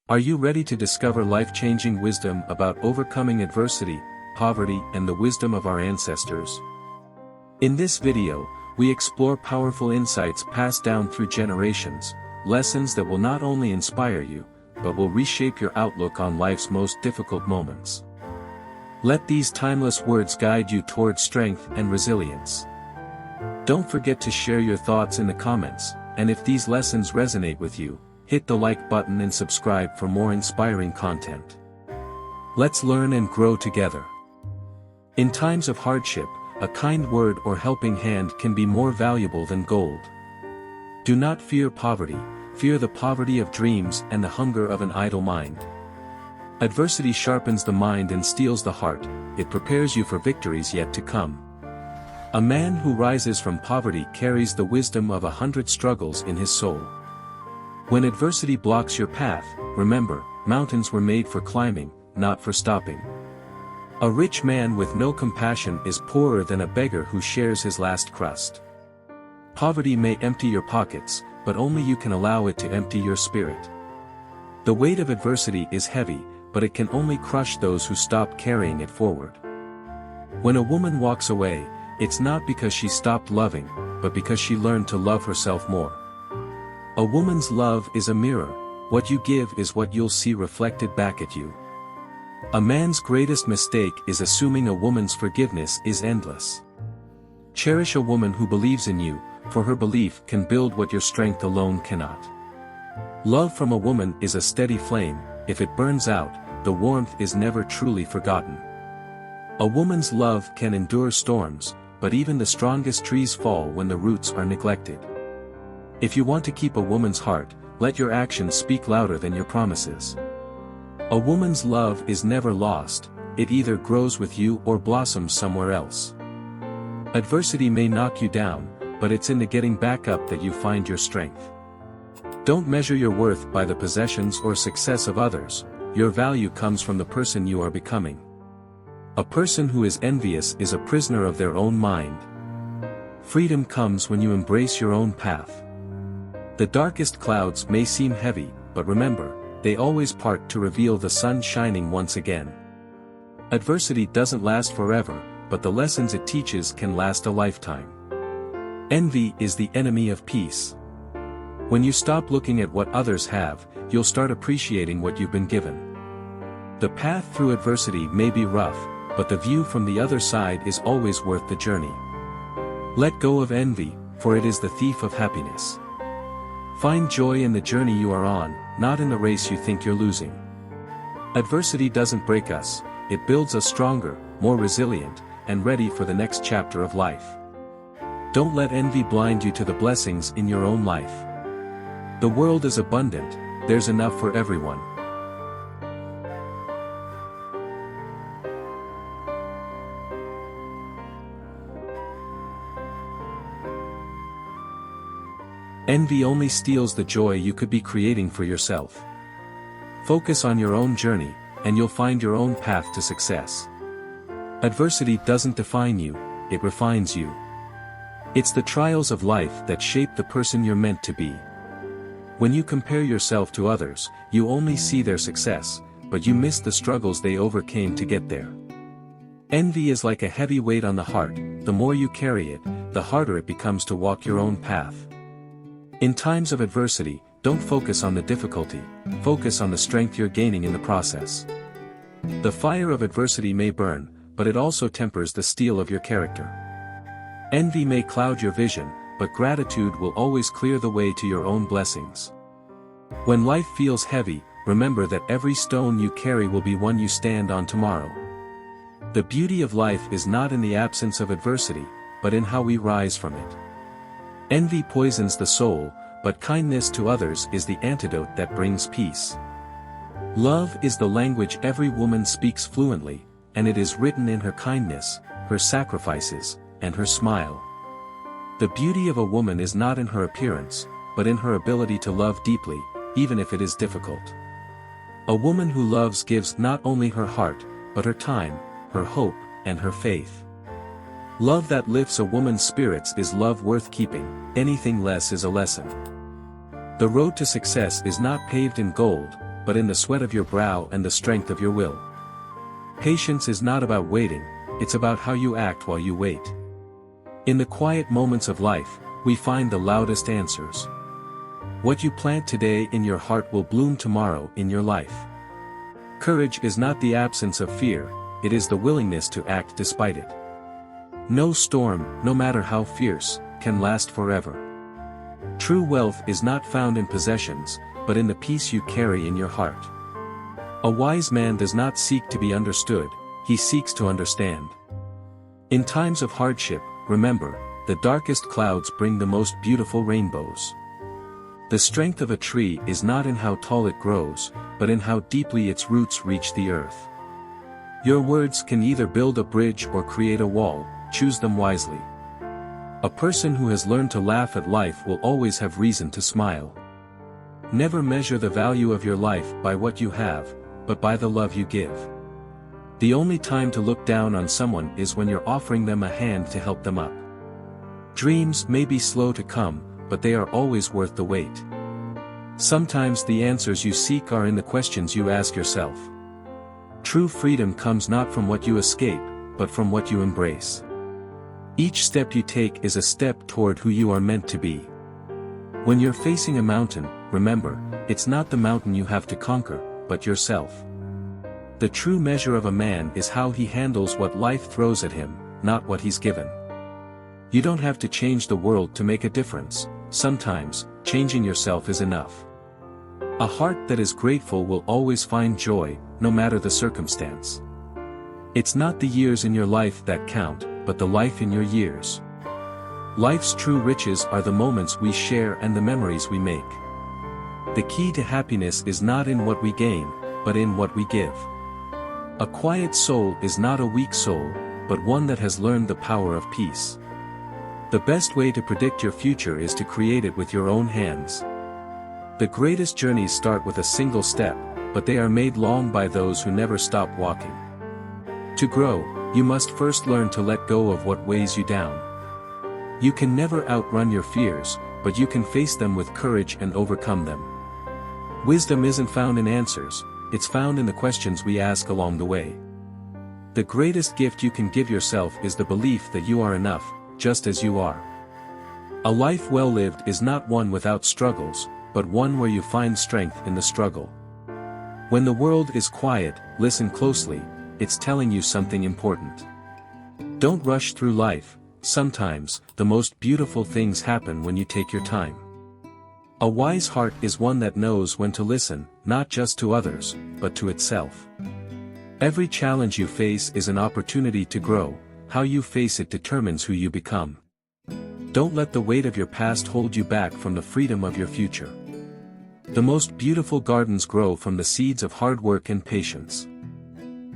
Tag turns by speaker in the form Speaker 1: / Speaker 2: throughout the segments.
Speaker 1: Are you ready to discover life-changing wisdom about overcoming adversity, poverty, and the wisdom of our ancestors? In this video, we explore powerful insights passed down through generations, lessons that will not only inspire you, but will reshape your outlook on life's most difficult moments. Let these timeless words guide you toward strength and resilience. Don't forget to share your thoughts in the comments, and if these lessons resonate with you, hit the like button and subscribe for more inspiring content. Let's learn and grow together. In times of hardship, a kind word or helping hand can be more valuable than gold. Do not fear poverty, fear the poverty of dreams and the hunger of an idle mind. Adversity sharpens the mind and steels the heart, it prepares you for victories yet to come. A man who rises from poverty carries the wisdom of 100 struggles in his soul. When adversity blocks your path, remember, mountains were made for climbing, not for stopping. A rich man with no compassion is poorer than a beggar who shares his last crust. Poverty may empty your pockets, but only you can allow it to empty your spirit. The weight of adversity is heavy, but it can only crush those who stop carrying it forward. When a woman walks away, it's not because she stopped loving, but because she learned to love herself more. A woman's love is a mirror, what you give is what you'll see reflected back at you. A man's greatest mistake is assuming a woman's forgiveness is endless. Cherish a woman who believes in you, for her belief can build what your strength alone cannot. Love from a woman is a steady flame, if it burns out, the warmth is never truly forgotten. A woman's love can endure storms, but even the strongest trees fall when the roots are neglected. If you want to keep a woman's heart, let your actions speak louder than your promises. A woman's love is never lost, it either grows with you or blossoms somewhere else. Adversity may knock you down, but it's in the getting back up that you find your strength. Don't measure your worth by the possessions or success of others, your value comes from the person you are becoming. A person who is envious is a prisoner of their own mind. Freedom comes when you embrace your own path. The darkest clouds may seem heavy, but remember, they always part to reveal the sun shining once again. Adversity doesn't last forever, but the lessons it teaches can last a lifetime. Envy is the enemy of peace. When you stop looking at what others have, you'll start appreciating what you've been given. The path through adversity may be rough, but the view from the other side is always worth the journey. Let go of envy, for it is the thief of happiness. Find joy in the journey you are on, not in the race you think you're losing. Adversity doesn't break us, it builds us stronger, more resilient, and ready for the next chapter of life. Don't let envy blind you to the blessings in your own life. The world is abundant, there's enough for everyone. Envy only steals the joy you could be creating for yourself. Focus on your own journey, and you'll find your own path to success. Adversity doesn't define you, it refines you. It's the trials of life that shape the person you're meant to be. When you compare yourself to others, you only see their success, but you miss the struggles they overcame to get there. Envy is like a heavy weight on the heart, the more you carry it, the harder it becomes to walk your own path. In times of adversity, don't focus on the difficulty, focus on the strength you're gaining in the process. The fire of adversity may burn, but it also tempers the steel of your character. Envy may cloud your vision, but gratitude will always clear the way to your own blessings. When life feels heavy, remember that every stone you carry will be one you stand on tomorrow. The beauty of life is not in the absence of adversity, but in how we rise from it. Envy poisons the soul, but kindness to others is the antidote that brings peace. Love is the language every woman speaks fluently, and it is written in her kindness, her sacrifices, and her smile. The beauty of a woman is not in her appearance, but in her ability to love deeply, even if it is difficult. A woman who loves gives not only her heart, but her time, her hope, and her faith. Love that lifts a woman's spirits is love worth keeping, anything less is a lesson. The road to success is not paved in gold, but in the sweat of your brow and the strength of your will. Patience is not about waiting, it's about how you act while you wait. In the quiet moments of life, we find the loudest answers. What you plant today in your heart will bloom tomorrow in your life. Courage is not the absence of fear, it is the willingness to act despite it. No storm, no matter how fierce, can last forever. True wealth is not found in possessions, but in the peace you carry in your heart. A wise man does not seek to be understood, he seeks to understand. In times of hardship, remember, the darkest clouds bring the most beautiful rainbows. The strength of a tree is not in how tall it grows, but in how deeply its roots reach the earth. Your words can either build a bridge or create a wall, choose them wisely. A person who has learned to laugh at life will always have reason to smile. Never measure the value of your life by what you have, but by the love you give. The only time to look down on someone is when you're offering them a hand to help them up. Dreams may be slow to come, but they are always worth the wait. Sometimes the answers you seek are in the questions you ask yourself. True freedom comes not from what you escape, but from what you embrace. Each step you take is a step toward who you are meant to be. When you're facing a mountain, remember, it's not the mountain you have to conquer, but yourself. The true measure of a man is how he handles what life throws at him, not what he's given. You don't have to change the world to make a difference, sometimes, changing yourself is enough. A heart that is grateful will always find joy, no matter the circumstance. It's not the years in your life that count, but the life in your years. Life's true riches are the moments we share and the memories we make. The key to happiness is not in what we gain, but in what we give. A quiet soul is not a weak soul, but one that has learned the power of peace. The best way to predict your future is to create it with your own hands. The greatest journeys start with a single step, but they are made long by those who never stop walking. To grow, you must first learn to let go of what weighs you down. You can never outrun your fears, but you can face them with courage and overcome them. Wisdom isn't found in answers, it's found in the questions we ask along the way. The greatest gift you can give yourself is the belief that you are enough, just as you are. A life well lived is not one without struggles, but one where you find strength in the struggle. When the world is quiet, listen closely, it's telling you something important. Don't rush through life, sometimes, the most beautiful things happen when you take your time. A wise heart is one that knows when to listen, not just to others, but to itself. Every challenge you face is an opportunity to grow, how you face it determines who you become. Don't let the weight of your past hold you back from the freedom of your future. The most beautiful gardens grow from the seeds of hard work and patience.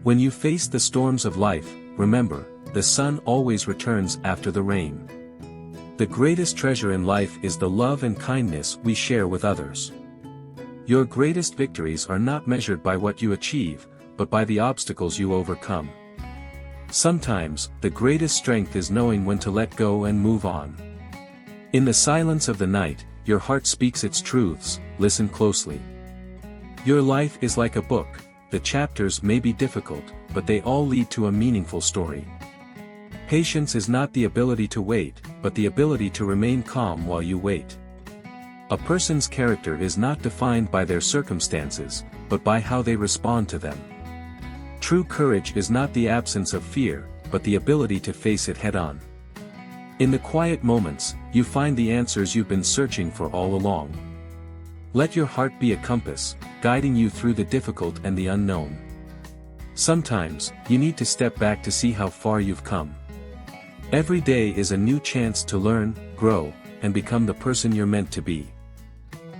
Speaker 1: When you face the storms of life, remember, the sun always returns after the rain. The greatest treasure in life is the love and kindness we share with others. Your greatest victories are not measured by what you achieve, but by the obstacles you overcome. Sometimes, the greatest strength is knowing when to let go and move on. In the silence of the night, your heart speaks its truths, listen closely. Your life is like a book, the chapters may be difficult, but they all lead to a meaningful story. Patience is not the ability to wait, but the ability to remain calm while you wait. A person's character is not defined by their circumstances, but by how they respond to them. True courage is not the absence of fear, but the ability to face it head-on. In the quiet moments, you find the answers you've been searching for all along. Let your heart be a compass, guiding you through the difficult and the unknown. Sometimes, you need to step back to see how far you've come. Every day is a new chance to learn, grow, and become the person you're meant to be.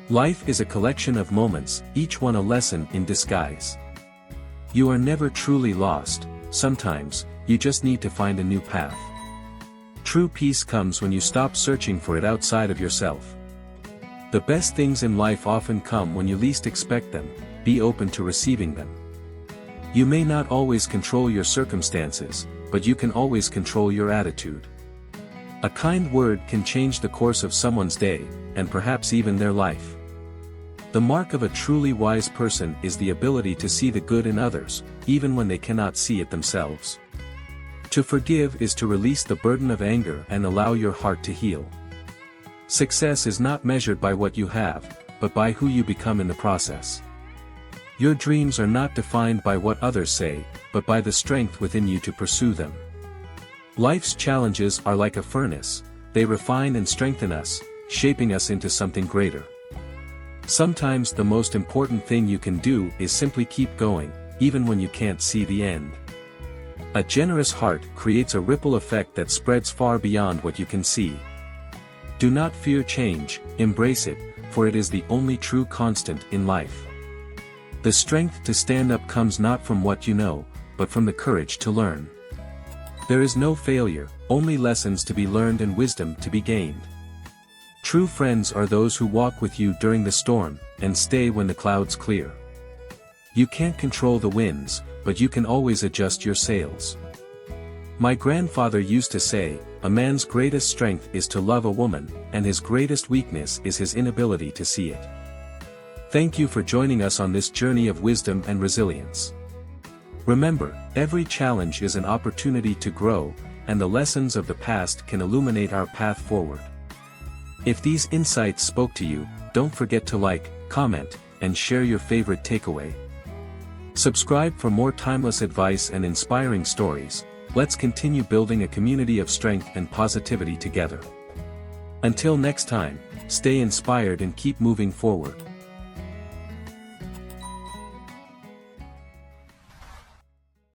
Speaker 1: Life is a collection of moments, each one a lesson in disguise. You are never truly lost, sometimes, you just need to find a new path. True peace comes when you stop searching for it outside of yourself. The best things in life often come when you least expect them, be open to receiving them. You may not always control your circumstances, but you can always control your attitude. A kind word can change the course of someone's day, and perhaps even their life. The mark of a truly wise person is the ability to see the good in others, even when they cannot see it themselves. To forgive is to release the burden of anger and allow your heart to heal. Success is not measured by what you have, but by who you become in the process. Your dreams are not defined by what others say, but by the strength within you to pursue them. Life's challenges are like a furnace, they refine and strengthen us, shaping us into something greater. Sometimes the most important thing you can do is simply keep going, even when you can't see the end. A generous heart creates a ripple effect that spreads far beyond what you can see. Do not fear change, embrace it, for it is the only true constant in life. The strength to stand up comes not from what you know, but from the courage to learn. There is no failure, only lessons to be learned and wisdom to be gained. True friends are those who walk with you during the storm, and stay when the clouds clear. You can't control the winds, but you can always adjust your sails. My grandfather used to say, a man's greatest strength is to love a woman, and his greatest weakness is his inability to see it. Thank you for joining us on this journey of wisdom and resilience. Remember, every challenge is an opportunity to grow, and the lessons of the past can illuminate our path forward. If these insights spoke to you, don't forget to like, comment, and share your favorite takeaway. Subscribe for more timeless advice and inspiring stories. Let's continue building a community of strength and positivity together. Until next time, stay inspired and keep moving forward.